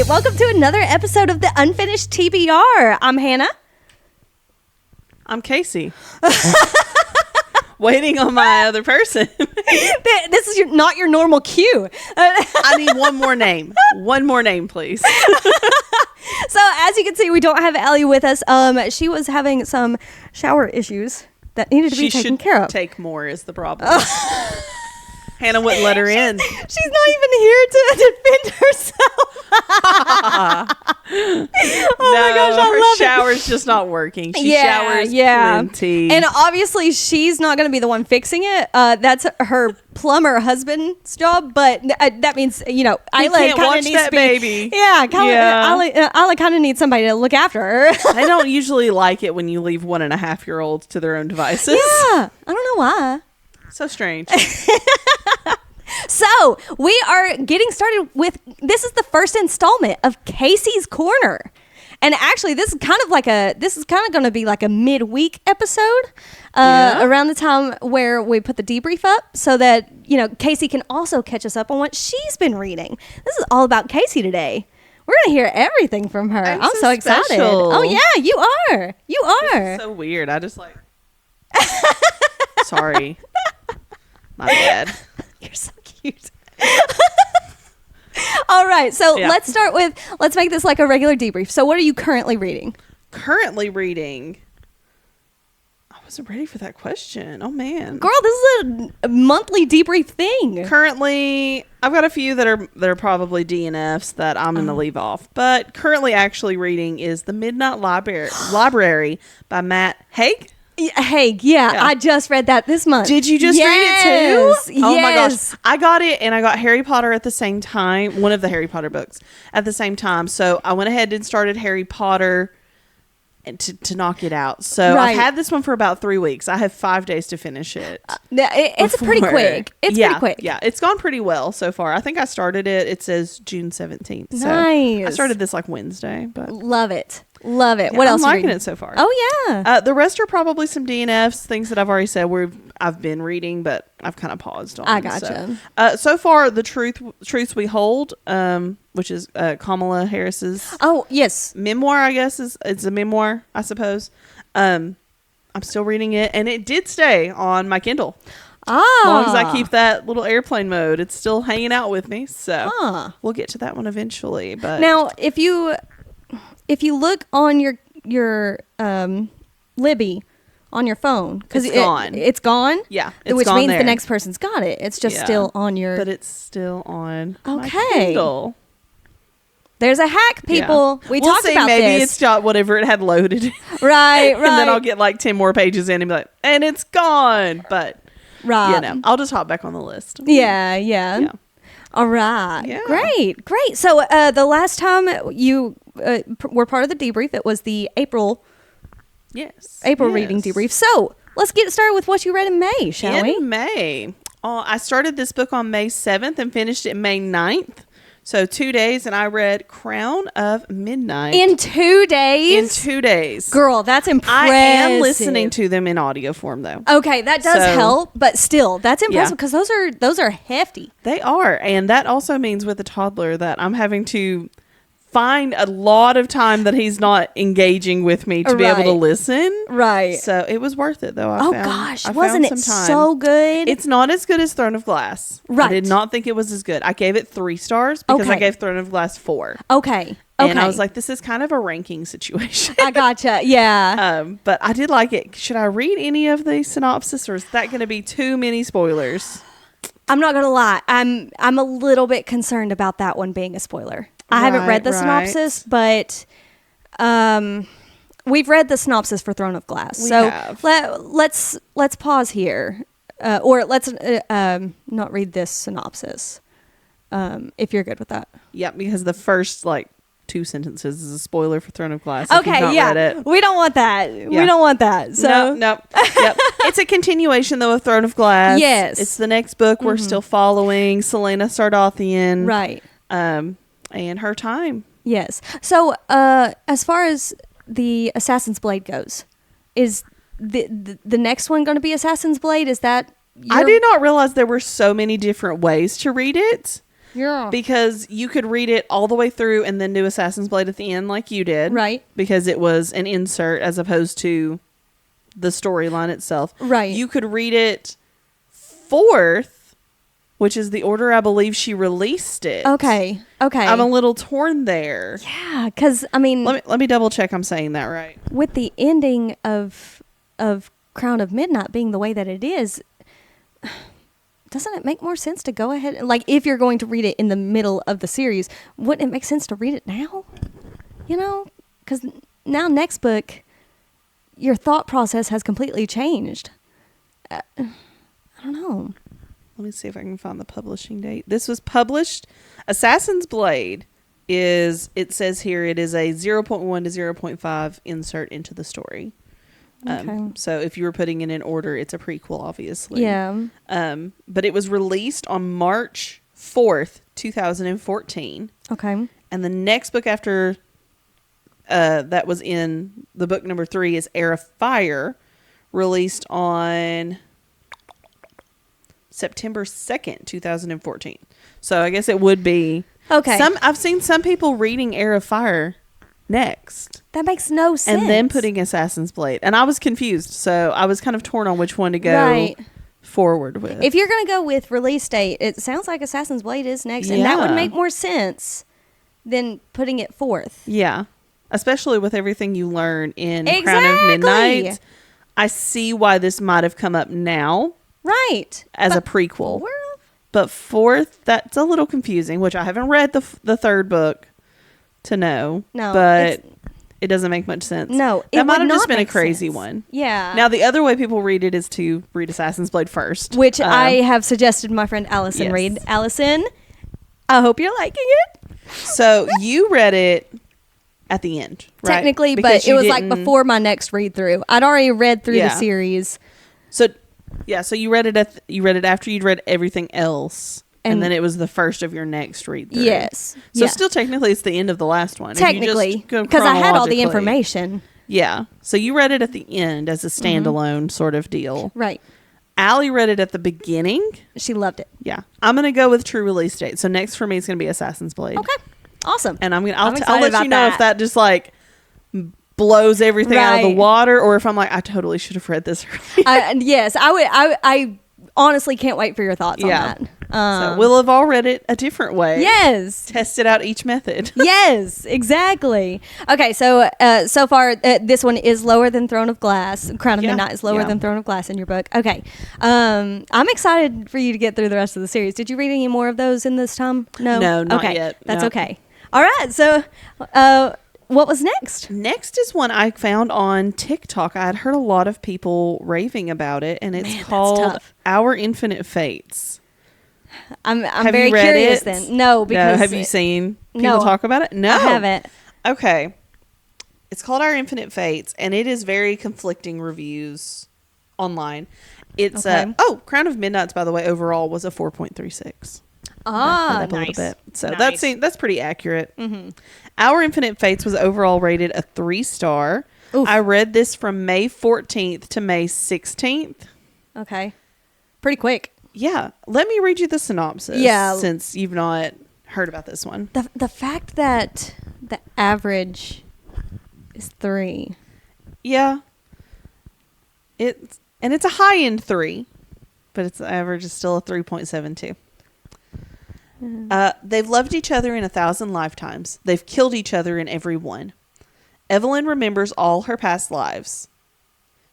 right, welcome to another episode of the Unfinished TBR. I'm Hannah. I'm Kasey. Waiting on my other person. This is not your normal cue. I need one more name. One more name, please. So as you can see, we don't have Allie with us. She was having some shower issues that needed to be taken care of. Take more is the problem. Hannah wouldn't let her in. She's not even here to defend herself. My gosh, I her love shower's just not working. She showers plenty. And obviously she's not going to be the one fixing it. That's her plumber husband's job, but that means, Isla can't watch needs that baby. Yeah, Isla kind of needs somebody to look after her. They don't usually like it when you leave 1.5-year-olds to their own devices. Yeah, I don't know why. So strange. So we are getting started with, this is the first installment of Kasey's Korner. And actually this is kind of going to be like a midweek episode around the time where we put the debrief up so that, Kasey can also catch us up on what she's been reading. This is all about Kasey today. We're going to hear everything from her. I'm so excited. Special. Oh yeah, you are. You are. This is so weird. I just sorry. My bad. You're so cute. All right. So let's make this like a regular debrief. So what are you currently reading? Currently reading. I wasn't ready for that question. Oh, man. Girl, this is a monthly debrief thing. Currently, I've got a few that are probably DNFs that I'm going to leave off. But currently actually reading is The Midnight Library by Matt Haig. Haig, yeah. I just read that this month. Did you just read it too? Oh my gosh. I got it and I got Harry Potter at the same time. One of the Harry Potter books at the same time. So I went ahead and started Harry Potter to knock it out. So I've had this one for about 3 weeks. I have 5 days to finish it. It's pretty quick. It's pretty quick. Yeah, it's gone pretty well so far. I think I started it. It says June 17th. So nice. I started this like Wednesday. But love it. Love it. Yeah, What else? I'm liking it so far. Oh yeah. The rest are probably some DNFs, things that I've already said I've been reading, but I've kind of paused on. I gotcha. So far, the Truths We Hold, which is Kamala Harris's. Oh yes. Memoir, I guess it's a memoir, I suppose. I'm still reading it, and it did stay on my Kindle. As long as I keep that little airplane mode, it's still hanging out with me. So we'll get to that one eventually. But now, if you look on your Libby on your phone, because it's gone. Yeah, which gone means there. the next person's got it. It's just still on your. But it's still on. Okay. My Kindle. There's a hack, people. Yeah. We'll talked about maybe this. It's got whatever it had loaded. Right. And then I'll get like 10 more pages in and be like, and it's gone. But I'll just hop back on the list. Yeah. All right. Yeah. Great. So the last time you were part of the debrief, it was the April reading debrief. So let's get started with what you read in May, shall we? In May. I started this book on May 7th and finished it May 9th. So 2 days, and I read Crown of Midnight. In 2 days? In 2 days. Girl, that's impressive. I am listening to them in audio form, though. Okay, that does help, but still, that's impressive because those are hefty. They are, and that also means with a toddler that I'm having to find a lot of time that he's not engaging with me to be able to listen. Right. So it was worth it, though. Wasn't it so good? It's not as good as Throne of Glass. Right. I did not think it was as good. I gave it 3 stars because I gave Throne of Glass 4. Okay. And I was like, this is kind of a ranking situation. I gotcha. Yeah. But I did like it. Should I read any of the synopsis, or is that going to be too many spoilers? I'm not gonna lie. I'm a little bit concerned about that one being a spoiler. I haven't read the synopsis, but we've read the synopsis for Throne of Glass. Let's pause here, or let's not read this synopsis. If you're good with that. Yeah, because the first 2 sentences is a spoiler for Throne of Glass. Read it. We don't want that. Yeah. We don't want that. So no. Yep. It's a continuation though of Throne of Glass. Yes, it's the next book. We're still following Selena Sardothian, right? And her time. Yes. So, as far as the Assassin's Blade goes, is the next one going to be Assassin's Blade? Is that? I did not realize there were so many different ways to read it. Yeah. Because you could read it all the way through and then do Assassin's Blade at the end like you did. Right. Because it was an insert as opposed to the storyline itself. Right. You could read it fourth, which is the order I believe she released it. Okay. I'm a little torn there. Yeah, because, I mean... Let me double check I'm saying that right. With the ending of Crown of Midnight being the way that it is, doesn't it make more sense to go ahead... Like, if you're going to read it in the middle of the series, wouldn't it make sense to read it now? You know? Because now next book, your thought process has completely changed. I don't know. Let me see if I can find the publishing date. This was published. Assassin's Blade is, it says here, it is a 0.1 to 0.5 insert into the story. Okay. So if you were putting it in order, it's a prequel, obviously. Yeah. But it was released on March 4th, 2014. Okay. And the next book after that was in the book number 3 is Heir of Fire, released on September 2nd, 2014. So I guess it would be... Okay. I've seen some people reading Heir of Fire next. That makes no sense. And then putting Assassin's Blade. And I was confused. So I was kind of torn on which one to go forward with. If you're going to go with release date, it sounds like Assassin's Blade is next. And that would make more sense than putting it fourth. Yeah. Especially with everything you learn in Crown of Midnight. I see why this might have come up now. Right. As a prequel. But fourth, that's a little confusing, which I haven't read the third book to know. No. But it doesn't make much sense. No. That might have just been a crazy one. Yeah. Now, the other way people read it is to read Assassin's Blade first. Which I have suggested my friend Allison read. Allison, I hope you're liking it. So you read it at the end, right? Technically, but it was like before my next read through. I'd already read through the series. So you read it after you'd read everything else, and then it was the first of your next read through. Yes. So still technically it's the end of the last one. Technically, because I had all the information. Yeah. So you read it at the end as a standalone sort of deal. Right. Allie read it at the beginning. She loved it. Yeah. I'm going to go with true release date. So next for me is going to be Assassin's Blade. Okay. Awesome. And I'll let you know if that just like blows everything out of the water, or if I'm like, I totally should have read this earlier. Yes, I would. I honestly can't wait for your thoughts on that. So we'll have all read it a different way. Yes. Tested out each method. Yes, exactly. Okay, so so far this one is lower than Throne of Glass. Crown of Midnight is lower than Throne of Glass in your book. Okay. I'm excited for you to get through the rest of the series. Did you read any more of those in this time? No? No, not yet. That's okay. All right, so what was next? Next is one I found on TikTok. I had heard a lot of people raving about it, and it's called Our Infinite Fates. I'm very curious then. No, because... have you seen people talk about it? No. I haven't. Okay. It's called Our Infinite Fates, and it is very conflicting reviews online. It's Crown of Midnight's, by the way, overall was a 4.36. Ah, nice. A little bit. So that's pretty accurate. Mm-hmm. Our Infinite Fates was overall rated a 3-star. Oof. I read this from May 14th to May 16th. Okay. Pretty quick. Yeah. Let me read you the synopsis. Since you've not heard about this one. The fact that the average is 3. Yeah. It's a high-end 3, but its average is still a 3.72. They've loved each other in 1,000 lifetimes. They've killed each other in every one. Evelyn remembers all her past lives.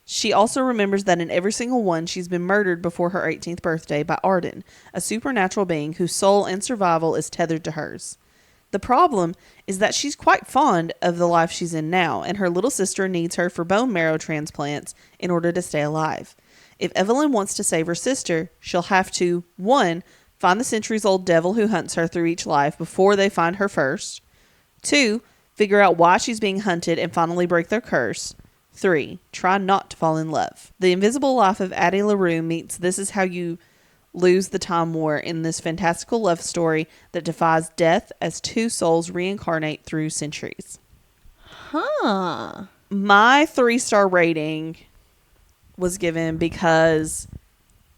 She also remembers that in every single one, she's been murdered before her 18th birthday by Arden, a supernatural being whose soul and survival is tethered to hers. The problem is that she's quite fond of the life she's in now, and her little sister needs her for bone marrow transplants in order to stay alive. If Evelyn wants to save her sister, she'll have to, 1, find the centuries-old devil who hunts her through each life before they find her first. 2, figure out why she's being hunted and finally break their curse. 3, try not to fall in love. The invisible life of Addie LaRue meets This Is How You Lose the Time War in this fantastical love story that defies death as 2 souls reincarnate through centuries. Huh. My 3-star rating was given because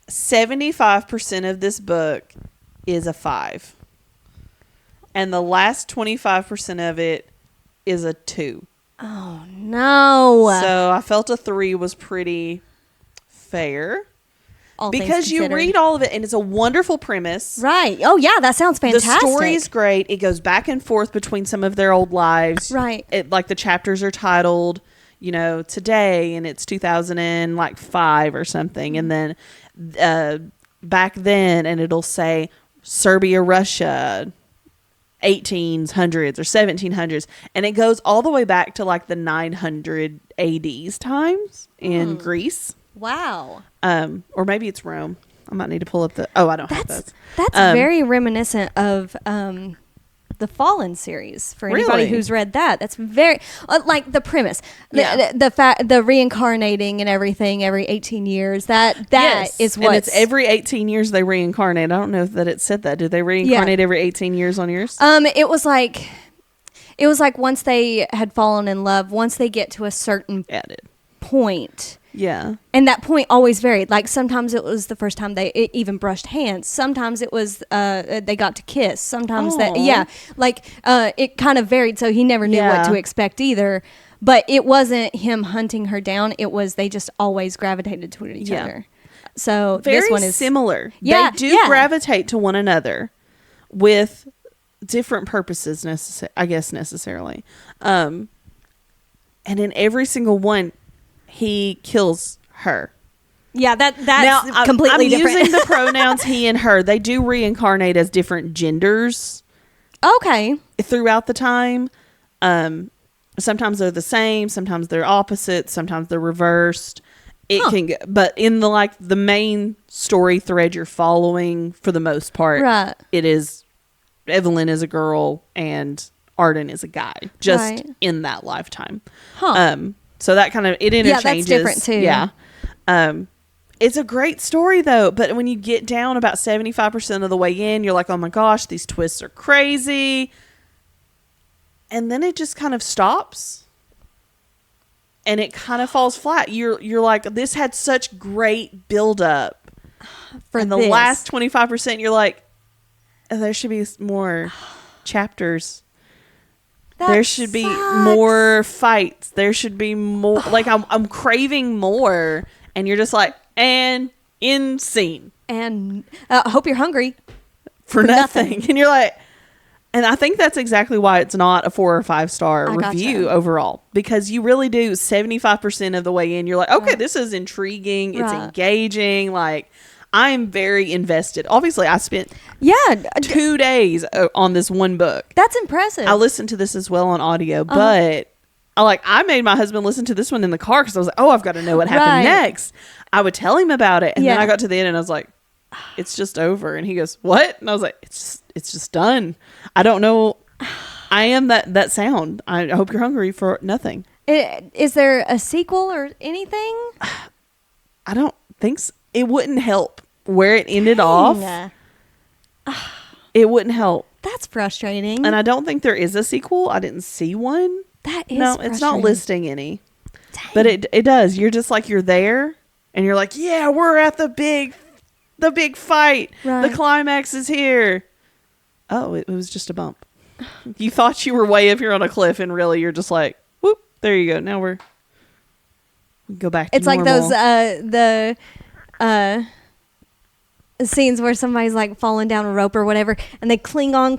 75% of this book is a 5. and the last 25% of it is a 2. Oh, no. So I felt a 3 was pretty fair. All because you read all of it, and it's a wonderful premise. Right. Oh, yeah, that sounds fantastic. The story's great. It goes back and forth between some of their old lives. Right. Like the chapters are titled, today, and it's 2005 or something. And then back then, and it'll say Serbia, Russia, 1800s or 1700s, and it goes all the way back to like the 900 AD's times in Greece. Wow. Or maybe it's Rome. I might need to pull up I don't have those. That's very reminiscent of the Fallen series for anybody who's read that. That's very like the premise, the reincarnating and everything every 18 years. That is what, and it's every 18 years they reincarnate. I don't know that it said that. Did they reincarnate every 18 years on yours? It was like once they had fallen in love, once they get to a certain point. Yeah. And that point always varied. Like sometimes it was the first time they even brushed hands. Sometimes it was they got to kiss. Sometimes it kind of varied, so he never knew what to expect either. But it wasn't him hunting her down. It was they just always gravitated toward each other. So this one is similar. Yeah, they do gravitate to one another with different purposes necessarily. And in every single one, he kills her. Yeah, that's completely different. I'm using the pronouns he and her. They do reincarnate as different genders. Okay. Throughout the time. Sometimes they're the same. Sometimes they're opposite. Sometimes they're reversed. It can go, but in the main story thread you're following, for the most part, right, it is Evelyn is a girl and Arden is a guy, just in that lifetime. So that kind of, it interchanges. Yeah, that's different too. Yeah. It's a great story though, but when you get down about 75% of the way in, you're like, oh my gosh, these twists are crazy. And then it just kind of stops. And it kind of falls flat. You're like, this had such great buildup. And the last 25%, you're like, there should be more chapters. There should be more fights. There should be more. Like I'm craving more, and you're just like, and in scene. And I hope you're hungry for nothing. And you're like, and I think that's exactly why it's not a 4 or 5 star review overall, because you really do 75% of the way in. You're like, okay, this is intriguing. It's engaging. Like, I'm very invested. Obviously, I spent 2 days on this one book. That's impressive. I listened to this as well on audio, but I made my husband listen to this one in the car because I was like, oh, I've got to know what happened next. I would tell him about it, and then I got to the end and I was like, it's just over. And he goes, what? And I was like, it's just done. I don't know. I am that sound. I hope you're hungry for nothing. Is there a sequel or anything? I don't think so. It wouldn't help where it ended off. It wouldn't help. That's frustrating. And I don't think there is a sequel. I didn't see one. That is it's not listing any. Dang. But it does. You're just like, you're there and you're like, yeah, we're at the big fight. Right. The climax is here. Oh, it was just a bump. You thought you were way up here on a cliff, and really you're just like, whoop, there you go. Now we go back to normal. It's like those scenes where somebody's like falling down a rope or whatever, and they cling on,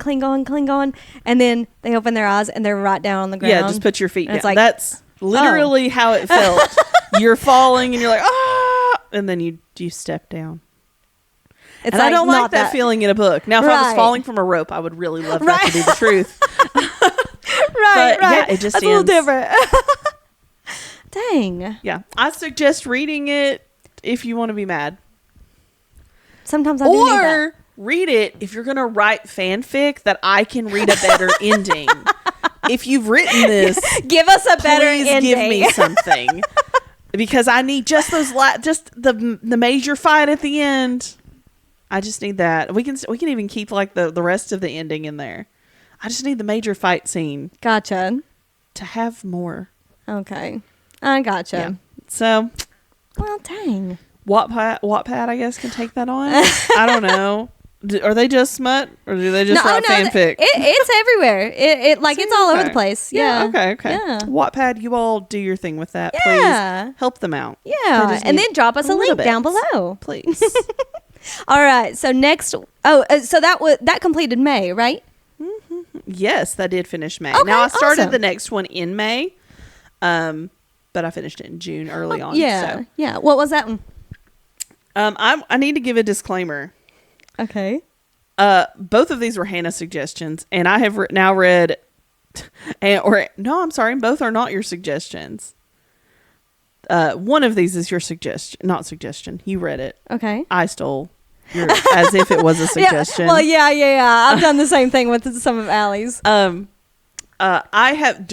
and then they open their eyes and they're right down on the ground. Yeah, just put your feet down. Like, that's literally how it felt. You're falling and you're like, ah, and then you step down. And I don't like that feeling in a book. Now, if I was falling from a rope, I would really love that to be the truth. Right. Yeah, it just That's ends. a little different. Dang. Yeah, I suggest reading it if you want to be mad. Sometimes I do need that. Or read it if you're going to write fanfic that I can read a better ending. If you've written this, give us a better ending. Give me something. Because I need just those just the major fight at the end. I just need that. We can even keep like the rest of the ending in there. I just need the major fight scene. Gotcha. To have more. Okay. I gotcha. Yeah. So, well, dang. Wattpad, I guess, can take that on. I don't know. Are they just smut, or do they just write fanfic? It's everywhere. It's all over the place. Yeah. Okay. Yeah. Wattpad, you all do your thing with that. Please help them out. Yeah. And then drop us a link down below, please. All right. So next. So that completed May, right? Mm-hmm. Yes, that did finish May. Okay, now I started awesome. the next one in May, but I finished it in June early on. Yeah. So. Yeah. What was that one? I need to give a disclaimer. Okay. Both of these were Hannah suggestions, and I have now read. I'm sorry, both are not your suggestions. One of these is your suggestion, not suggestion. You read it. Okay. I stole your, as if it was a suggestion. Yeah. I've done the same thing with some of Allie's. Do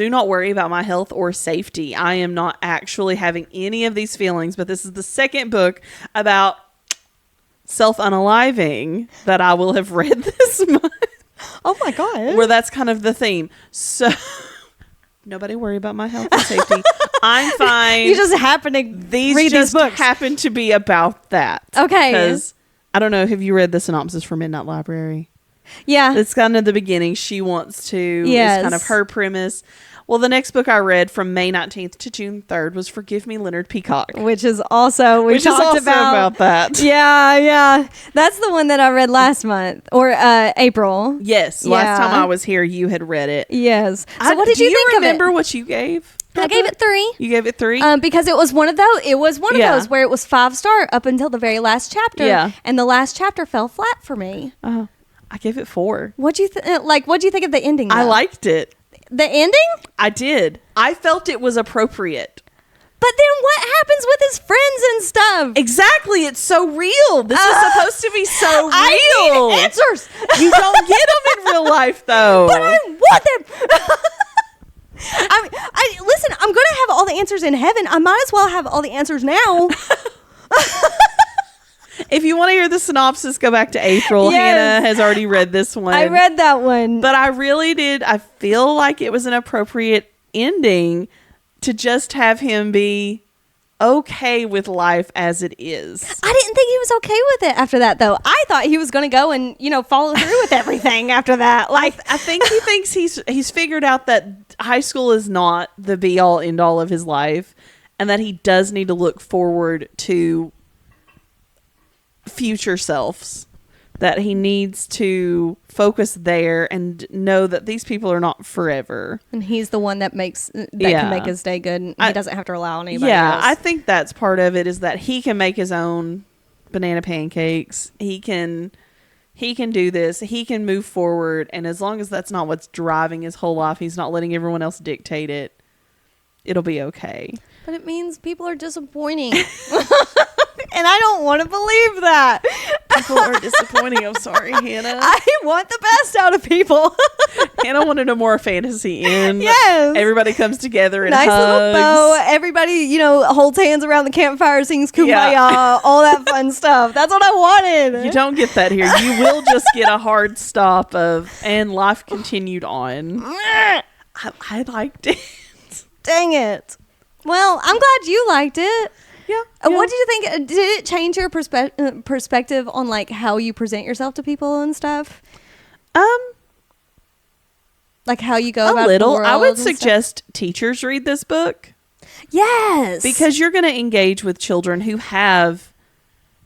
not worry about my health or safety. I am not actually having any of these feelings, but this is the second book about self-unaliving that I will have read this month. Oh my God. Where that's kind of the theme. So nobody worry about my health and safety. I'm fine. You just happen to read these books. Happen to be about that. Okay. Because I don't know, have you read the synopsis for Midnight Library? Yeah. It's kind of the beginning. She wants to. Yes. It's kind of her premise. Well, the next book I read from May 19th to June 3rd was Forgive Me, Leonard, Peacock. Which is also, we talked about that. Yeah. That's the one that I read last month or April. Yes. Yeah. Last time I was here, you had read it. Yes. So what did you think of it? Do you remember what you gave? I gave it 3. You gave it 3? Because it was one of those. It was one of those where it was 5-star up until the very last chapter. Yeah. And the last chapter fell flat for me. I gave it 4. What'd you think of the ending? Though? I liked it. The ending? I did. I felt it was appropriate. But then what happens with his friends and stuff? Exactly. It's so real. This is supposed to be so real. I need answers. You don't get them in real life, though. But I want them. Listen, I'm going to have all the answers in heaven. I might as well have all the answers now. If you want to hear the synopsis, go back to April. Yes. Hannah has already read this one. I read that one. But I really did. I feel like it was an appropriate ending to just have him be okay with life as it is. I didn't think he was okay with it after that, though. I thought he was going to go and, follow through with everything after that. Like, I think he thinks he's figured out that high school is not the be all end all of his life, and that he does need to look forward to future selves, that he needs to focus there and know that these people are not forever. And he's the one that can make his day good. And he doesn't have to rely on anybody else. I think that's part of it, is that he can make his own banana pancakes. He can do this. He can move forward. And as long as that's not what's driving his whole life, he's not letting everyone else dictate it, it'll be okay. But it means people are disappointing. And I don't want to believe that. People are disappointing. I'm sorry, Hannah. I want the best out of people. Hannah wanted a more fantasy end. Yes. Everybody comes together and nice hugs. little bow. Everybody, holds hands around the campfire, sings Kumbaya, all that fun stuff. That's what I wanted. You don't get that here. You will just get a hard stop and life continued on. I liked it. Dang it. Well, I'm glad you liked it. Yeah. What did you think? Did it change your perspective on like how you present yourself to people and stuff? Like how you go about a little. The world I would and suggest teachers read this book. Yes, because you're going to engage with children who have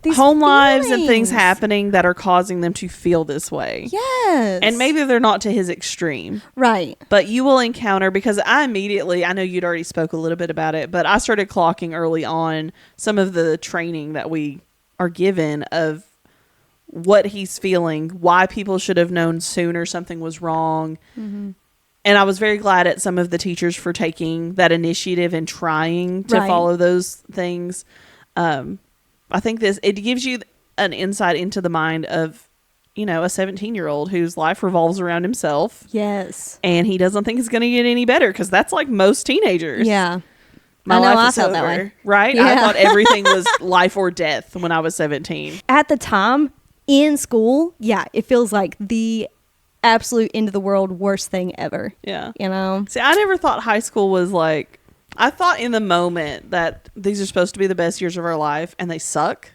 these home feelings. lives and things happening that are causing them to feel this way. Yes, and maybe they're not to his extreme, right? But you will encounter, because I know you'd already spoke a little bit about it, but I started clocking early on some of the training that we are given of what he's feeling, why people should have known sooner something was wrong. Mm-hmm. And I was very glad at some of the teachers for taking that initiative and trying to follow those things. I think it gives you an insight into the mind of, a 17-year-old whose life revolves around himself. Yes. And he doesn't think it's going to get any better, because that's like most teenagers. Yeah. I felt that way. Right? Yeah. I thought everything was life or death when I was 17. At the time in school, it feels like the absolute end of the world worst thing ever. Yeah. See, I never thought high school was like, I thought in the moment that these are supposed to be the best years of our life and they suck.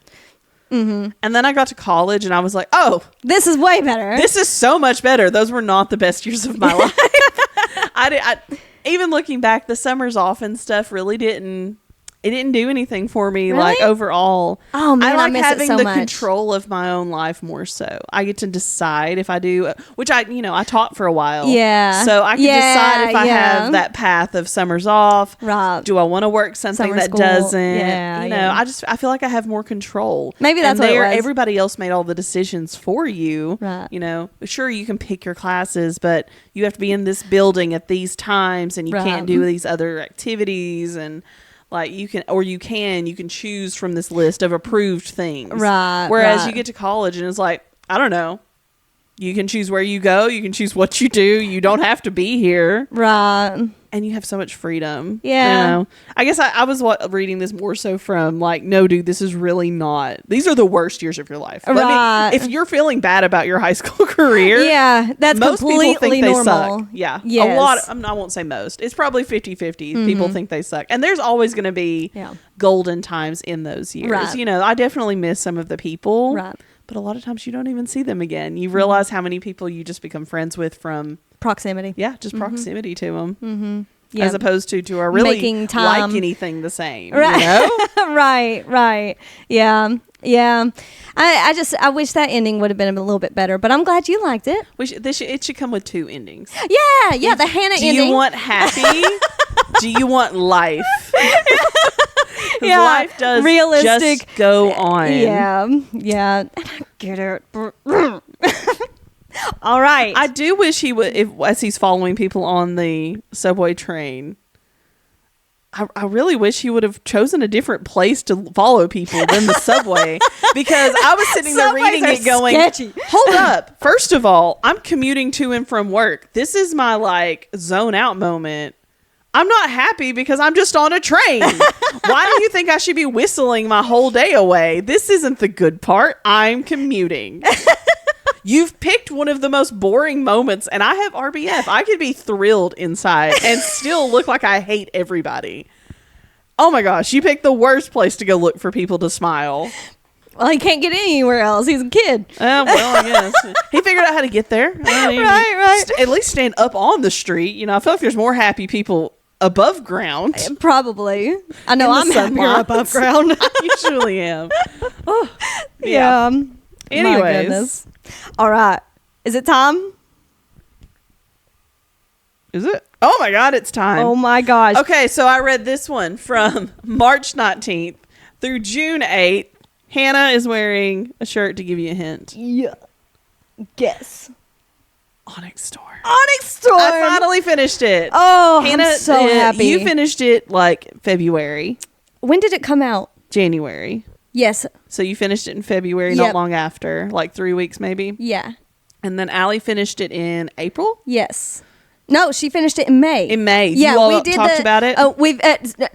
And then I got to college and I was like, oh, this is way better. This is so much better. Those were not the best years of my life. Even looking back, the summers off and stuff really didn't do anything for me, really? like overall. Oh man, I like miss having it so the much. control of my own life more so. I get to decide if I do, which I taught for a while. Yeah. So I can decide if I have that path of summers off. Right. Do I want to work something Summer that school. doesn't? Yeah, I feel like I have more control. Maybe that's what it was. Everybody else made all the decisions for you. Right. Sure, you can pick your classes, but you have to be in this building at these times and you can't do these other activities and like you can choose from this list of approved things. Right. Whereas you get to college and it's like, I don't know. You can choose where you go. You can choose what you do. You don't have to be here. Right. And you have so much freedom. Yeah. I guess I was reading this more so from like, no, dude, this is really not. These are the worst years of your life. Right. If you're feeling bad about your high school career. Yeah. That's most completely people think normal. they suck. Yeah. Yes. A lot. I won't say most. It's probably 50-50. People think they suck. And there's always going to be golden times in those years. Right. I definitely miss some of the people. Right. But a lot of times you don't even see them again. You realize how many people you just become friends with from proximity. Yeah, just proximity to them. Mm-hmm. Yep. As opposed to our really making time. like anything the same. Right. Right. Yeah. I wish that ending would have been a little bit better, but I'm glad you liked it. It should come with 2 endings. Yeah. The Hannah ending. Do you want happy? Do you want life? Yeah, life does realistic. Just go on. Yeah. And I get it. All right. I do wish he would, as he's following people on the subway train, I really wish he would have chosen a different place to follow people than the subway. Because I was sitting there reading it going, sketchy. Hold up. First of all, I'm commuting to and from work. This is my like zone out moment. I'm not happy because I'm just on a train. Why do you think I should be whistling my whole day away? This isn't the good part. I'm commuting. You've picked one of the most boring moments, and I have RBF. I could be thrilled inside and still look like I hate everybody. Oh my gosh, you picked the worst place to go look for people to smile. Well, he can't get anywhere else. He's a kid. Well, I guess. He figured out how to get there. Right. At least stand up on the street. I feel like there's more happy people above ground. Probably. I know I'm happier above ground. I usually am. Oh, yeah. Anyways. All right. Is it time? Is it? Oh my God, it's time. Oh my gosh. Okay, so I read this one from March 19th through June 8th. Hannah is wearing a shirt to give you a hint. Yeah. Guess. Onyx Storm. Onyx Storm. I finally finished it. Oh, Hannah, I'm so happy. You finished it like February. When did it come out? January. Yes. So you finished it in February, not long after, like 3 weeks maybe? Yeah. And then Allie finished it in April? Yes. No, she finished it in May. In May. Yeah, you all we did talked about it? We've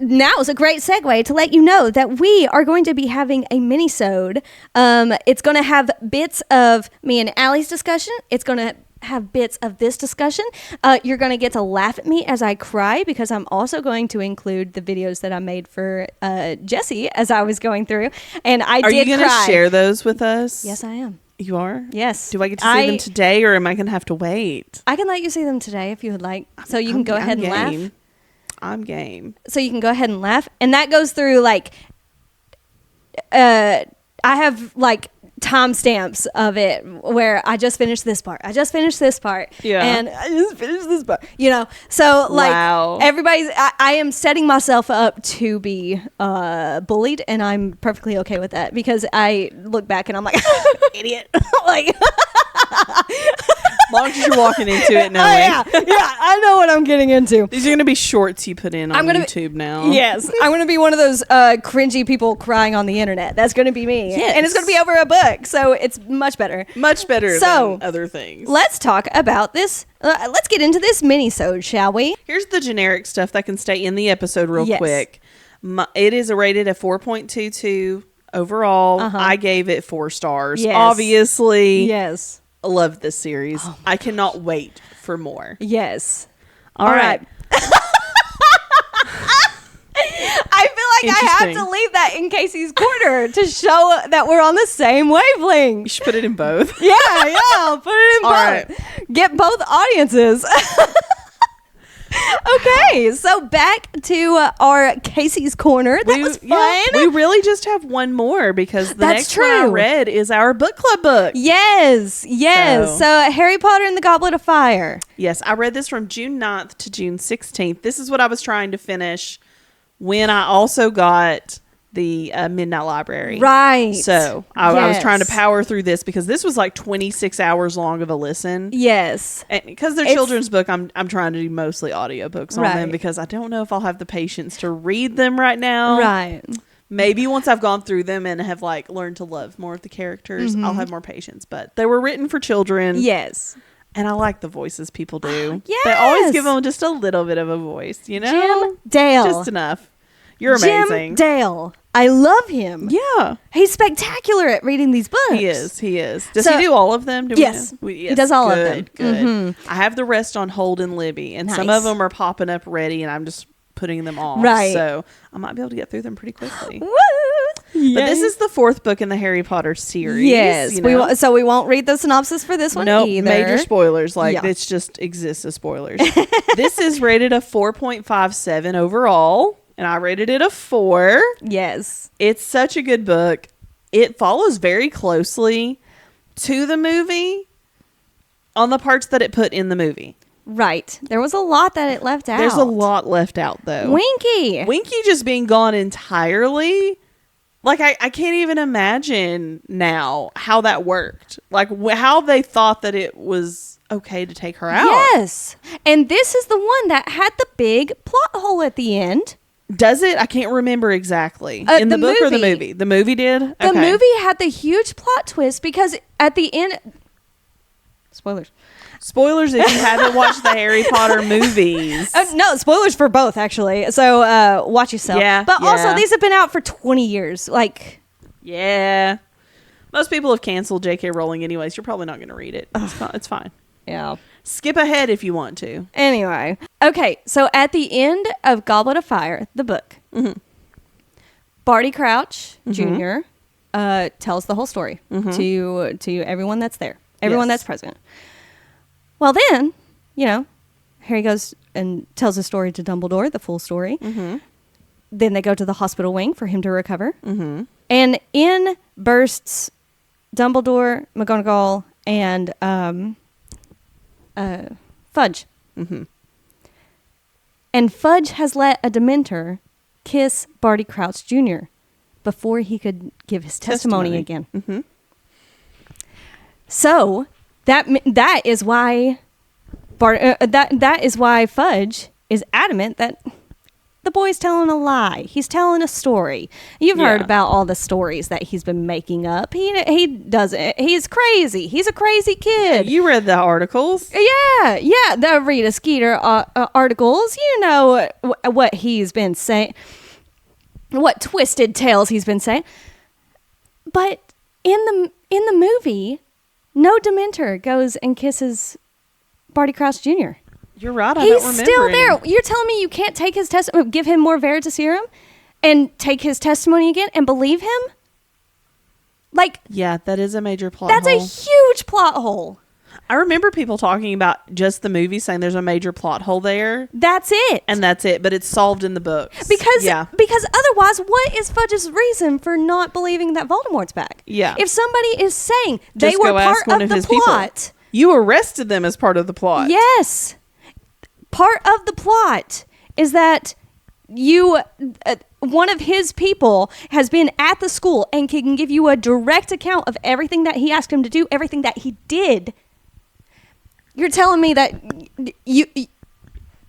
now is a great segue to let you know that we are going to be having a mini-sode. It's going to have bits of me and Allie's discussion. It's going to have bits of this discussion. You're going to get to laugh at me as I cry because I'm also going to include the videos that I made for Jessie as I was going through. And I did cry. Are you going to share those with us? Yes, I am. You are? Yes. Do I get to see them today or am I going to have to wait? I can let you see them today if you would like. So you can go ahead and laugh. I'm game. So you can go ahead and laugh. And that goes through like, I have like timestamps of it where I just finished this part. Yeah. And I just finished this part. So like everybody's, I am setting myself up to be bullied, and I'm perfectly okay with that because I look back and I'm like, idiot. Like, as long as you're walking into it knowing. Yeah, I know what I'm getting into. These are going to be shorts you put in on YouTube now. Yes. I'm going to be one of those cringy people crying on the internet. That's going to be me. Yes. And it's going to be over a book. So it's much better. Much better than other things. Let's talk about this. Let's get into this mini-sode, shall we? Here's the generic stuff that can stay in the episode real quick. It is rated at 4.22 overall. I gave it 4 stars. Yes. Obviously. Yes. I love this series. I cannot wait for more. Yes. All right. I feel like I have to leave that in Kasey's corner to show that we're on the same wavelength. You should put it in both. Yeah, I'll put it in both. Right. Get both audiences. Okay, so back to our Kasey's corner. That was fun. Yeah, we really just have one more because the next one I read is our book club book. Yes. So Harry Potter and the Goblet of Fire. Yes, I read this from June 9th to June 16th. This is what I was trying to finish when I also got the Midnight Library. Right. So I was trying to power through this because this was like 26 hours long of a listen. Yes. And because they're children's book, I'm trying to do mostly audiobooks on them because I don't know if I'll have the patience to read them right now. Right. Maybe once I've gone through them and have like learned to love more of the characters, I'll have more patience. But they were written for children. Yes. And I like the voices people do. Yes. They always give them just a little bit of a voice, you know? Jim Dale. Just enough. You're amazing. Jim Dale. I love him. Yeah. He's spectacular at reading these books. He is. Does he do all of them? Yes. He does all of them. Good. Mm-hmm. I have the rest on hold and Libby, and some of them are popping up ready, and I'm just putting them off. Right. So I might be able to get through them pretty quickly. Woo! But this is the 4th book in the Harry Potter series. Yes. You know? So we won't read the synopsis for this one either. Major spoilers. It just exists as spoilers. This is rated a 4.57 overall. And I rated it a 4. Yes. It's such a good book. It follows very closely to the movie on the parts that it put in the movie. Right. There was a lot that it left out. There's a lot left out, though. Winky just being gone entirely. Like, I can't even imagine now how that worked. Like, how they thought that it was okay to take her out. Yes. And this is the one that had the big plot hole at the end. Does it? I can't remember exactly. In the book or the movie? The movie did? The movie had the huge plot twist because at the end... Spoilers if you haven't watched the Harry Potter movies. No, spoilers for both, actually. So watch yourself. Yeah. But also, these have been out for 20 years. Like... Yeah. Most people have canceled J.K. Rowling anyways. You're probably not going to read it. It's fine. Yeah. Skip ahead if you want to. Anyway. Okay, so at the end of Goblet of Fire, the book, Barty Crouch Jr. Tells the whole story to everyone that's there. Everyone that's present. Well, then, Harry goes and tells the story to Dumbledore, the full story. Then they go to the hospital wing for him to recover. And in bursts Dumbledore, McGonagall, and Fudge. And Fudge has let a Dementor kiss Barty Crouch Jr. before he could give his testimony again. So that is why that is why Fudge is adamant that the boy's telling a lie. He's telling a story. You've heard about all the stories that he's been making up. He doesn't. He's crazy. He's a crazy kid. You read the articles. Yeah, the Rita Skeeter articles. You know what he's been saying. What twisted tales he's been saying. But in the movie, no Dementor goes and kisses Barty Crouch Jr. You're right. He's still there. You're telling me you can't take his testimony, give him more Veritaserum, and take his testimony again and believe him? Like, yeah, that is a major plot hole. That's a huge plot hole. I remember people talking about just the movie saying there's a major plot hole there. That's it. And that's it, but it's solved in the books. Because otherwise, what is Fudge's reason for not believing that Voldemort's back? Yeah. If somebody is saying they were part of the plot. You arrested them as part of the plot. Yes. Part of the plot is that one of his people has been at the school and can give you a direct account of everything that he asked him to do, everything that he did. You're telling me that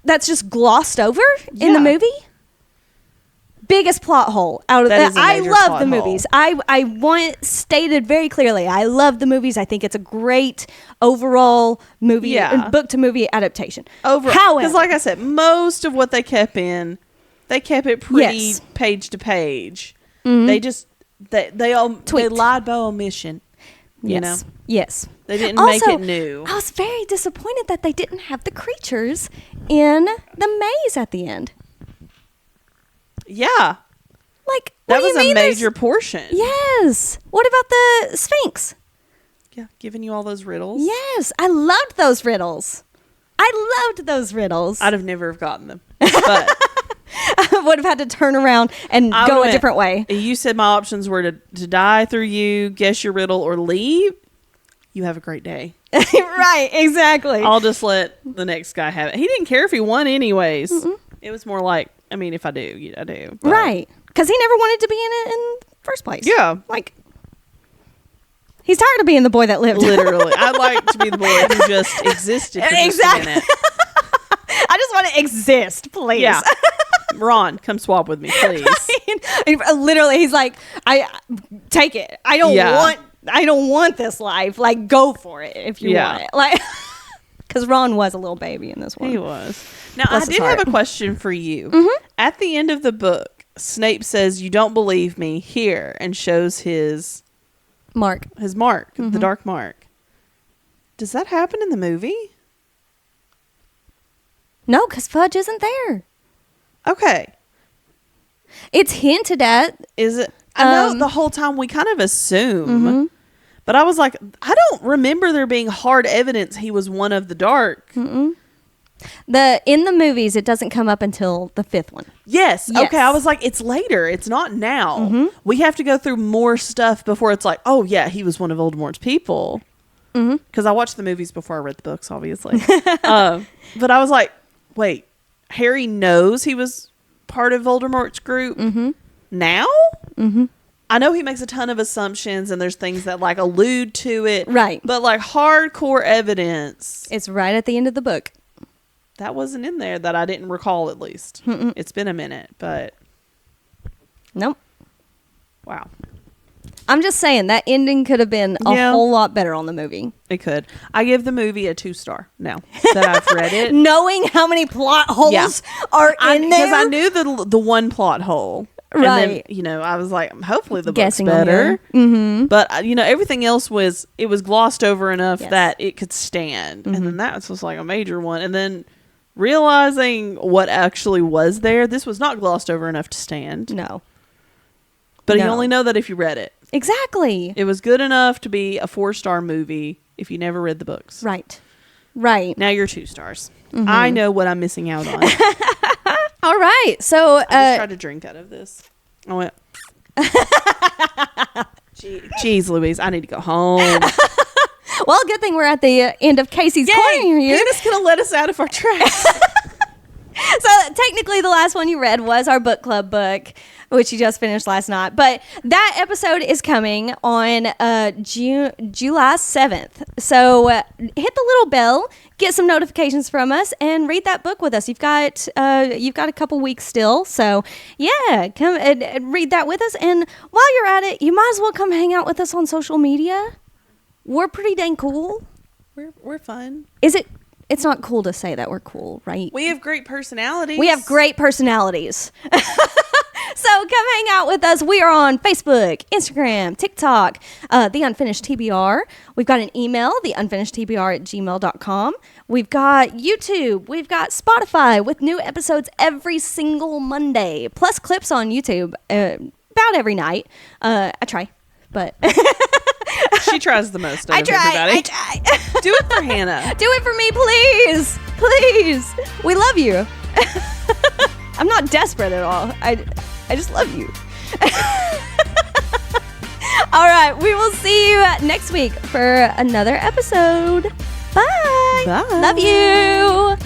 that's just glossed over in the movie? Biggest plot hole out of that. I love the movies. I want stated very clearly. I love the movies. I think it's a great overall movie, book to movie adaptation. However, because like I said, most of what they kept it pretty page to page. They just they lied by omission. You know? Yes. They didn't make it new. I was very disappointed that they didn't have the creatures in the maze at the end. Yeah. Like, that was a major portion. Yes. What about the Sphinx? Yeah, giving you all those riddles. Yes, I loved those riddles. I'd have never have gotten them. But I would have had to turn around and go a different way. You said my options were to die through you, guess your riddle, or leave. You have a great day. Right, exactly. I'll just let the next guy have it. He didn't care if he won anyways. Mm-mm. It was more like, I mean, if I do, I do. But. Right. Because he never wanted to be in it in the first place. Yeah. Like, he's tired of being the boy that lived. Literally. I'd like to be the boy who just existed for just a minute. I just want to exist, please. Yeah. Ron, come swap with me, please. Right? Literally, he's like, I take it. I don't want this life. Like, go for it if you want it. Like, because Ron was a little baby in this one. He was. Now, I did have a question for you. Mm-hmm. At the end of the book, Snape says, "You don't believe me," here, and shows his mark, mm-hmm. the dark mark. Does that happen in the movie? No, because Fudge isn't there. Okay. It's hinted at. Is it? I know the whole time we kind of assume. Mm-hmm. But I was like, I don't remember there being hard evidence he was one of the dark. Mm-mm. In the movies, it doesn't come up until the 5th one. Yes. Okay. I was like, it's later. It's not now. Mm-hmm. We have to go through more stuff before it's like, oh yeah, he was one of Voldemort's people. Because I watched the movies before I read the books, obviously. But I was like, wait, Harry knows he was part of Voldemort's group now? Mm-hmm. I know he makes a ton of assumptions and there's things that like allude to it. Right. But like hardcore evidence. It's right at the end of the book. That wasn't in there that I didn't recall, at least. Mm-mm. It's been a minute, but. Nope. Wow. I'm just saying that ending could have been a whole lot better on the movie. It could. I give the movie a 2-star now that I've read it. Knowing how many plot holes are in there. Because I knew the one plot hole. Right. And then, I was like, hopefully the book's better. Mm-hmm. But, everything else was glossed over enough that it could stand. Mm-hmm. And then that was just like a major one. And then realizing what actually was there, this was not glossed over enough to stand. No. But you only know that if you read it. Exactly. It was good enough to be a 4-star movie if you never read the books. Right. Right. Now you're 2 stars. Mm-hmm. I know what I'm missing out on. All right. So I just tried to drink out of this. I went. Jeez, Louise, I need to go home. Well, good thing we're at the end of Kasey's Corner here. Hannah's gonna let us out of our tracks. So technically, the last one you read was our book club book, which you just finished last night. But that episode is coming on July 7th. So hit the little bell, get some notifications from us, and read that book with us. You've got a couple weeks still. So yeah, come and read that with us. And while you're at it, you might as well come hang out with us on social media. We're pretty dang cool. We're fun. It's not cool to say that we're cool, right? We have great personalities. We have great personalities. So come hang out with us. We are on Facebook, Instagram, TikTok, The Unfinished TBR. We've got an email, theunfinishedtbr@gmail.com. We've got YouTube. We've got Spotify with new episodes every single Monday, plus clips on YouTube about every night. I try, but... She tries the most out of everybody. I try. Do it for Hannah. Do it for me, please. Please. We love you. I'm not desperate at all. I just love you. All right. We will see you next week for another episode. Bye. Bye. Love you.